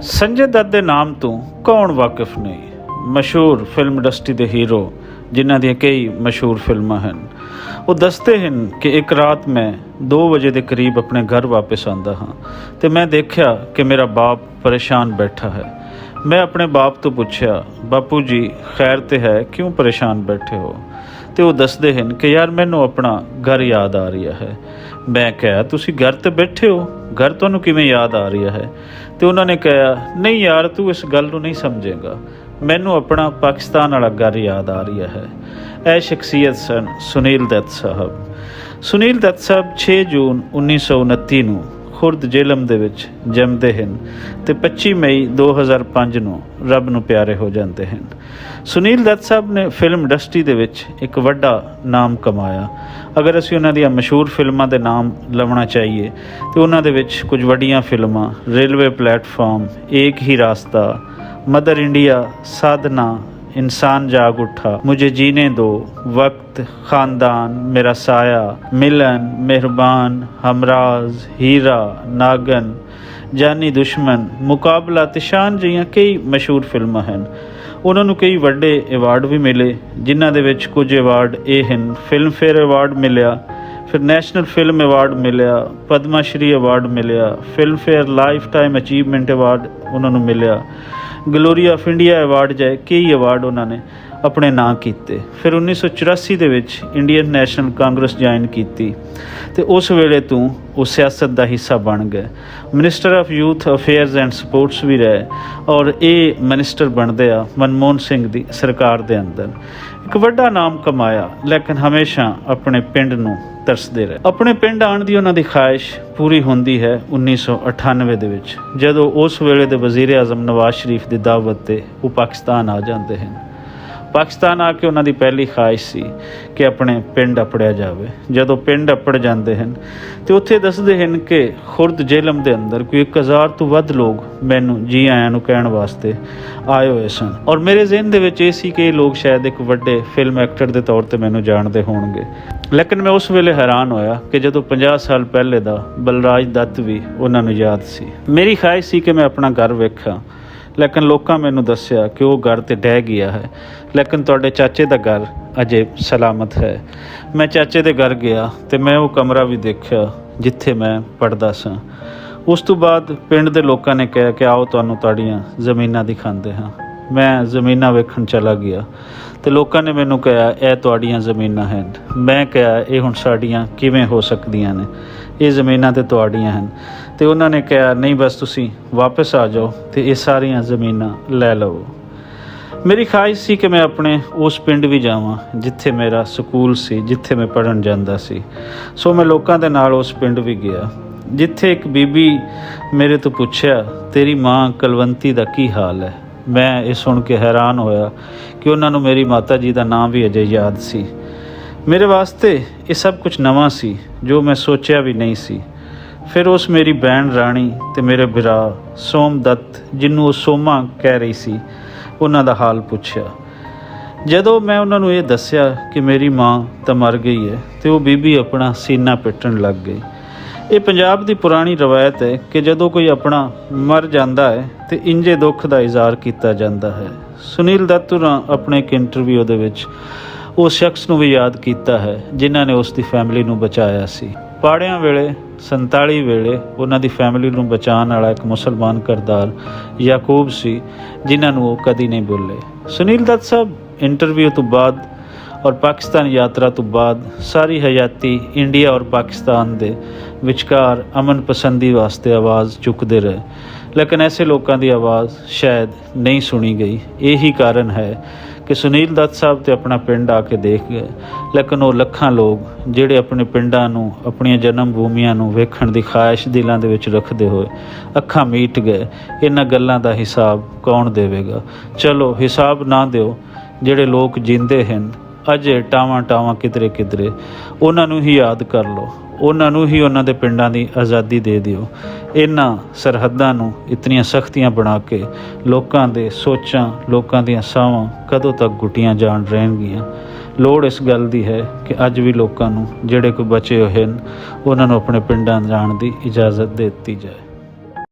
ਸੰਜੇ ਦੱਤ ਦੇ ਨਾਮ ਤੋਂ ਕੌਣ ਵਾਕਿਫ ਨਹੀਂ। ਮਸ਼ਹੂਰ ਫਿਲਮ ਇੰਡਸਟਰੀ ਦੇ ਹੀਰੋ ਜਿਨ੍ਹਾਂ ਦੀਆਂ ਕਈ ਮਸ਼ਹੂਰ ਫਿਲਮਾਂ ਹਨ, ਉਹ ਦੱਸਦੇ ਹਨ ਕਿ ਇੱਕ ਰਾਤ ਮੈਂ 2 ਵਜੇ ਦੇ ਕਰੀਬ ਆਪਣੇ ਘਰ ਵਾਪਸ ਆਉਂਦਾ ਹਾਂ ਅਤੇ ਮੈਂ ਦੇਖਿਆ ਕਿ ਮੇਰਾ ਬਾਪ ਪਰੇਸ਼ਾਨ ਬੈਠਾ ਹੈ। ਮੈਂ ਆਪਣੇ ਬਾਪ ਤੋਂ ਪੁੱਛਿਆ, ਬਾਪੂ ਜੀ ਖੈਰ ਤੇ ਹੈ, ਕਿਉਂ ਪਰੇਸ਼ਾਨ ਬੈਠੇ ਹੋ? ਅਤੇ ਉਹ ਦੱਸਦੇ ਹਨ ਕਿ ਯਾਰ ਮੈਨੂੰ ਆਪਣਾ ਘਰ ਯਾਦ ਆ ਰਿਹਾ ਹੈ। ਮੈਂ ਕਿਹਾ ਤੁਸੀਂ ਘਰ 'ਤੇ ਬੈਠੇ ਹੋ, ਘਰ ਤੁਹਾਨੂੰ ਕਿਵੇਂ ਯਾਦ ਆ ਰਿਹਾ ਹੈ? ਅਤੇ ਉਹਨਾਂ ਨੇ ਕਿਹਾ ਨਹੀਂ ਯਾਰ ਤੂੰ ਇਸ ਗੱਲ ਨੂੰ ਨਹੀਂ ਸਮਝੇਗਾ, ਮੈਨੂੰ ਆਪਣਾ ਪਾਕਿਸਤਾਨ ਵਾਲਾ ਘਰ ਯਾਦ ਆ ਰਿਹਾ ਹੈ। ਇਹ ਸ਼ਖਸੀਅਤ ਸਨ ਸੁਨੀਲ ਦੱਤ ਸਾਹਿਬ। ਸੁਨੀਲ ਦੱਤ ਸਾਹਿਬ 6 ਜੂਨ 1929 ਨੂੰ ਖੁਰਦ ਜੇਹਲਮ ਦੇ ਵਿੱਚ ਜੰਮਦੇ ਹਨ ਅਤੇ 25 ਮਈ 2005 ਨੂੰ ਰੱਬ ਨੂੰ ਪਿਆਰੇ ਹੋ ਜਾਂਦੇ ਹਨ। ਸੁਨੀਲ ਦੱਤ ਸਾਹਿਬ ਨੇ ਫਿਲਮ ਇੰਡਸਟਰੀ ਦੇ ਵਿੱਚ ਇੱਕ ਵੱਡਾ ਨਾਮ ਕਮਾਇਆ। ਅਗਰ ਅਸੀਂ ਉਹਨਾਂ ਦੀਆਂ ਮਸ਼ਹੂਰ ਫਿਲਮਾਂ ਦੇ ਨਾਮ ਲਵਣਾ ਚਾਹੀਏ ਤਾਂ ਉਹਨਾਂ ਦੇ ਵਿੱਚ ਕੁਝ ਵੱਡੀਆਂ ਫਿਲਮਾਂ ਰੇਲਵੇ ਪਲੇਟਫਾਰਮ, ਏਕ ਹੀ ਰਾਸਤਾ, मदर इंडिया, साधना, इंसान जाग उठा, मुझे जीने दो, वक्त, ख़ानदान, मेरा साया, मिलन, मेहरबान, हमराज, हीरा, नागन, जानी दुश्मन, मुकाबला ते शान जिहियां कई मशहूर फिल्मां हैं। ਉਹਨਾਂ ਨੂੰ ਕਈ ਵੱਡੇ ਅਵਾਰਡ ਵੀ ਮਿਲੇ, ਜਿਨ੍ਹਾਂ ਦੇ ਵਿੱਚ ਕੁਝ ਅਵਾਰਡ ਇਹ ਹਨ। ਫਿਲਮਫੇਅਰ ਅਵਾਰਡ ਮਿਲਿਆ, ਫਿਰ ਨੈਸ਼ਨਲ ਫਿਲਮ ਅਵਾਰਡ ਮਿਲਿਆ, ਪਦਮਾ ਸ਼੍ਰੀ ਅਵਾਰਡ ਮਿਲਿਆ, Filmfare life time achievement award ਉਹਨਾਂ ਨੂੰ ਮਿਲਿਆ, ਗਲੋਰੀ ਆਫ ਇੰਡੀਆ ਅਵਾਰਡ ਜਾਏ, ਕਈ ਅਵਾਰਡ ਉਹਨਾਂ ਨੇ ਆਪਣੇ ਨਾਂ ਕੀਤੇ। ਫਿਰ 1984 ਦੇ ਵਿੱਚ ਇੰਡੀਅਨ ਨੈਸ਼ਨਲ ਕਾਂਗਰਸ ਜੁਆਇਨ ਕੀਤੀ ਅਤੇ ਉਸ ਵੇਲੇ ਤੋਂ ਉਹ ਸਿਆਸਤ ਦਾ ਹਿੱਸਾ ਬਣ ਗਏ। Minister of youth affairs and sports ਵੀ ਰਹੇ ਔਰ ਇਹ ਮਿਨਿਸਟਰ ਬਣਦੇ ਆ ਮਨਮੋਹਨ ਸਿੰਘ ਦੀ ਸਰਕਾਰ ਦੇ ਅੰਦਰ। ਇੱਕ ਵੱਡਾ ਨਾਮ ਕਮਾਇਆ, ਲੇਕਿਨ ਹਮੇਸ਼ਾ ਆਪਣੇ ਪਿੰਡ ਨੂੰ ਤਰਸਦੇ ਰਹੇ। ਆਪਣੇ ਪਿੰਡ ਆਉਣ ਦੀ ਉਹਨਾਂ ਦੀ ਖਾਹਿਸ਼ ਪੂਰੀ ਹੁੰਦੀ ਹੈ 1998 ਦੇ ਵਿੱਚ, ਜਦੋਂ ਉਸ ਵੇਲੇ ਦੇ ਵਜ਼ੀਰ ਆਜ਼ਮ ਨਵਾਜ਼ ਸ਼ਰੀਫ ਦੀ ਦਾਵਤ 'ਤੇ ਉਹ ਪਾਕਿਸਤਾਨ ਆ ਜਾਂਦੇ ਹਨ। ਪਾਕਿਸਤਾਨ ਆ ਕੇ ਉਹਨਾਂ ਦੀ ਪਹਿਲੀ ਖਾਹਿਸ਼ ਸੀ ਕਿ ਆਪਣੇ ਪਿੰਡ ਅਪੜਿਆ ਜਾਵੇ। ਜਦੋਂ ਪਿੰਡ ਅਪੜ ਜਾਂਦੇ ਹਨ ਅਤੇ ਉੱਥੇ ਦੱਸਦੇ ਹਨ ਕਿ ਖੁਰਦ ਜੇਹਲਮ ਦੇ ਅੰਦਰ ਕੋਈ 1000 ਤੋਂ ਵੱਧ ਲੋਕ ਮੈਨੂੰ ਜੀ ਆਇਆਂ ਨੂੰ ਕਹਿਣ ਵਾਸਤੇ ਆਏ ਹੋਏ ਸਨ ਔਰ ਮੇਰੇ ਜ਼ਿਹਨ ਦੇ ਵਿੱਚ ਇਹ ਸੀ ਕਿ ਇਹ ਲੋਕ ਸ਼ਾਇਦ ਇੱਕ ਵੱਡੇ ਫਿਲਮ ਐਕਟਰ ਦੇ ਤੌਰ 'ਤੇ ਮੈਨੂੰ ਜਾਣਦੇ ਹੋਣਗੇ। ਲੇਕਿਨ ਮੈਂ ਉਸ ਵੇਲੇ ਹੈਰਾਨ ਹੋਇਆ ਕਿ ਜਦੋਂ 50 ਸਾਲ ਪਹਿਲੇ ਦਾ ਬਲਰਾਜ ਦੱਤ ਵੀ ਉਹਨਾਂ ਨੂੰ ਯਾਦ ਸੀ। ਮੇਰੀ ਖਾਹਿਸ਼ ਸੀ ਕਿ ਮੈਂ ਆਪਣਾ ਘਰ ਵੇਖਾਂ, ਲੇਕਿਨ ਲੋਕਾਂ ਮੈਨੂੰ ਦੱਸਿਆ ਕਿ ਉਹ ਘਰ ਤਾਂ ਢਹਿ ਗਿਆ ਹੈ, ਲੇਕਿਨ ਤੁਹਾਡੇ ਚਾਚੇ ਦਾ ਘਰ ਅਜੇ ਸਲਾਮਤ ਹੈ। ਮੈਂ ਚਾਚੇ ਦੇ ਘਰ ਗਿਆ ਅਤੇ ਮੈਂ ਉਹ ਕਮਰਾ ਵੀ ਦੇਖਿਆ ਜਿੱਥੇ ਮੈਂ ਪੜ੍ਹਦਾ ਸਾਂ। ਉਸ ਤੋਂ ਬਾਅਦ ਪਿੰਡ ਦੇ ਲੋਕਾਂ ਨੇ ਕਿਹਾ ਕਿ ਆਓ ਤੁਹਾਨੂੰ ਤੁਹਾਡੀਆਂ ਜ਼ਮੀਨਾਂ ਦਿਖਾਉਂਦੇ ਹਾਂ। ਮੈਂ ਜ਼ਮੀਨਾਂ ਵੇਖਣ ਚਲਾ ਗਿਆ ਅਤੇ ਲੋਕਾਂ ਨੇ ਮੈਨੂੰ ਕਿਹਾ ਇਹ ਤੁਹਾਡੀਆਂ ਜ਼ਮੀਨਾਂ ਹਨ। ਮੈਂ ਕਿਹਾ ਇਹ ਹੁਣ ਸਾਡੀਆਂ ਕਿਵੇਂ ਹੋ ਸਕਦੀਆਂ ਨੇ, ਇਹ ਜ਼ਮੀਨਾਂ ਤਾਂ ਤੁਹਾਡੀਆਂ ਹਨ। ਅਤੇ ਉਹਨਾਂ ਨੇ ਕਿਹਾ ਨਹੀਂ ਬਸ ਤੁਸੀਂ ਵਾਪਸ ਆ ਜਾਓ ਅਤੇ ਇਹ ਸਾਰੀਆਂ ਜ਼ਮੀਨਾਂ ਲੈ ਲਓ। ਮੇਰੀ ਖਾਹਿਸ਼ ਸੀ ਕਿ ਮੈਂ ਆਪਣੇ ਉਸ ਪਿੰਡ ਵੀ ਜਾਵਾਂ ਜਿੱਥੇ ਮੇਰਾ ਸਕੂਲ ਸੀ, ਜਿੱਥੇ ਮੈਂ ਪੜ੍ਹਨ ਜਾਂਦਾ ਸੀ। ਸੋ ਮੈਂ ਲੋਕਾਂ ਦੇ ਨਾਲ ਉਸ ਪਿੰਡ ਵੀ ਗਿਆ, ਜਿੱਥੇ ਇੱਕ ਬੀਬੀ ਮੇਰੇ ਤੋਂ ਪੁੱਛਿਆ ਤੇਰੀ ਮਾਂ ਕੁਲਵੰਤੀ ਦਾ ਕੀ ਹਾਲ ਹੈ। ਮੈਂ ਇਹ ਸੁਣ ਕੇ ਹੈਰਾਨ ਹੋਇਆ ਕਿ ਉਹਨਾਂ ਨੂੰ ਮੇਰੀ ਮਾਤਾ ਜੀ ਦਾ ਨਾਮ ਵੀ ਅਜੇ ਯਾਦ ਸੀ। ਮੇਰੇ ਵਾਸਤੇ ਇਹ ਸਭ ਕੁਝ ਨਵਾਂ ਸੀ ਜੋ ਮੈਂ ਸੋਚਿਆ ਵੀ ਨਹੀਂ ਸੀ। ਫਿਰ ਉਸ ਮੇਰੀ ਭੈਣ ਰਾਣੀ ਅਤੇ ਮੇਰੇ ਭਰਾ ਸੋਮ ਦੱਤ, ਜਿਹਨੂੰ ਉਹ ਸੋਮਾ ਕਹਿ ਰਹੀ ਸੀ, ਉਹਨਾਂ ਦਾ ਹਾਲ ਪੁੱਛਿਆ। ਜਦੋਂ ਮੈਂ ਉਹਨਾਂ ਨੂੰ ਇਹ ਦੱਸਿਆ ਕਿ ਮੇਰੀ ਮਾਂ ਤਾਂ ਮਰ ਗਈ ਹੈ ਅਤੇ ਉਹ ਬੀਬੀ ਆਪਣਾ ਸੀਨਾ ਪਿੱਟਣ ਲੱਗ ਗਈ। ਇਹ ਪੰਜਾਬ ਦੀ ਪੁਰਾਣੀ ਰਵਾਇਤ ਹੈ ਕਿ ਜਦੋਂ ਕੋਈ ਆਪਣਾ ਮਰ ਜਾਂਦਾ ਹੈ ਅਤੇ ਇੰਜੇ ਦੁੱਖ ਦਾ ਇਜ਼ਹਾਰ ਕੀਤਾ ਜਾਂਦਾ ਹੈ। ਸੁਨੀਲ ਦੱਤ ਹੋਰਾਂ ਆਪਣੇ ਇੱਕ ਇੰਟਰਵਿਊ ਦੇ ਵਿੱਚ ਉਸ ਸ਼ਖਸ ਨੂੰ ਵੀ ਯਾਦ ਕੀਤਾ ਹੈ ਜਿਨ੍ਹਾਂ ਨੇ ਉਸ ਦੀ ਫੈਮਿਲੀ ਨੂੰ ਬਚਾਇਆ ਸੀ। ਪਾੜਿਆਂ ਵੇਲੇ 47 ਵੇਲੇ ਉਹਨਾਂ ਦੀ ਫੈਮਿਲੀ ਨੂੰ ਬਚਾਉਣ ਵਾਲਾ ਇੱਕ ਮੁਸਲਮਾਨ ਕਰਦਾਰ ਯਾਕੂਬ ਸੀ, ਜਿਨ੍ਹਾਂ ਨੂੰ ਉਹ ਕਦੀ ਨਹੀਂ ਭੁੱਲੇ। ਸੁਨੀਲ ਦੱਤ ਸਾਹਿਬ ਇੰਟਰਵਿਊ ਤੋਂ ਬਾਅਦ ਔਰ ਪਾਕਿਸਤਾਨ ਯਾਤਰਾ ਤੋਂ ਬਾਅਦ ਸਾਰੀ ਹਯਾਤੀ ਇੰਡੀਆ ਔਰ ਪਾਕਿਸਤਾਨ ਦੇ ਵਿਚਕਾਰ ਅਮਨ ਪਸੰਦੀ ਵਾਸਤੇ ਆਵਾਜ਼ ਚੁੱਕਦੇ ਰਹੇ, ਲੇਕਿਨ ਐਸੇ ਲੋਕਾਂ ਦੀ ਆਵਾਜ਼ ਸ਼ਾਇਦ ਨਹੀਂ ਸੁਣੀ ਗਈ। ਇਹੀ ਕਾਰਨ ਹੈ ਕਿ ਸੁਨੀਲ ਦੱਤ ਸਾਹਿਬ ਤੇ ਆਪਣਾ ਪਿੰਡ ਆ ਕੇ ਦੇਖ ਗਏ, ਲੇਕਿਨ ਉਹ ਲੱਖਾਂ ਲੋਕ ਜਿਹੜੇ ਆਪਣੇ ਪਿੰਡਾਂ ਨੂੰ, ਆਪਣੀਆਂ ਜਨਮ ਭੂਮੀਆਂ ਨੂੰ ਵੇਖਣ ਦੀ ਖਾਹਿਸ਼ ਦਿਲਾਂ ਦੇ ਵਿੱਚ ਰੱਖਦੇ ਹੋਏ ਅੱਖਾਂ ਮੀਟ ਗਏ। ਇਹਨਾਂ ਗੱਲਾਂ ਦਾ ਹਿਸਾਬ ਕੌਣ ਦੇਵੇਗਾ? ਚਲੋ ਹਿਸਾਬ ਨਾ ਦਿਓ, ਜਿਹੜੇ ਲੋਕ ਜਿੰਦੇ ਹਨ ਅਜੇ ਟਾਵਾਂ ਕਿਧਰੇ ਕਿਧਰੇ, ਉਹਨਾਂ ਨੂੰ ਹੀ ਯਾਦ ਕਰ ਲਓ, ਉਹਨਾਂ ਨੂੰ ਹੀ ਉਹਨਾਂ ਦੇ ਪਿੰਡਾਂ ਦੀ ਆਜ਼ਾਦੀ ਦੇ ਦਿਓ। ਇਹਨਾਂ ਸਰਹੱਦਾਂ ਨੂੰ ਇਤਨੀਆਂ ਸਖਤੀਆਂ ਬਣਾ ਕੇ ਲੋਕਾਂ ਦੇ ਸੋਚਾਂ, ਲੋਕਾਂ ਦੀਆਂ ਸਾਹਾਂ ਕਦੋਂ ਤੱਕ ਗੁੱਟੀਆਂ ਜਾਣ ਰਹਿਣਗੀਆਂ। ਲੋੜ ਇਸ ਗੱਲ ਦੀ ਹੈ ਕਿ ਅੱਜ ਵੀ ਲੋਕਾਂ ਨੂੰ ਜਿਹੜੇ ਕੋਈ ਬਚੇ ਹੋਏ ਹਨ ਉਹਨਾਂ ਨੂੰ ਆਪਣੇ ਪਿੰਡਾਂ ਜਾਣ ਦੀ ਇਜਾਜ਼ਤ ਦੇ ਦਿੱਤੀ ਜਾਏ।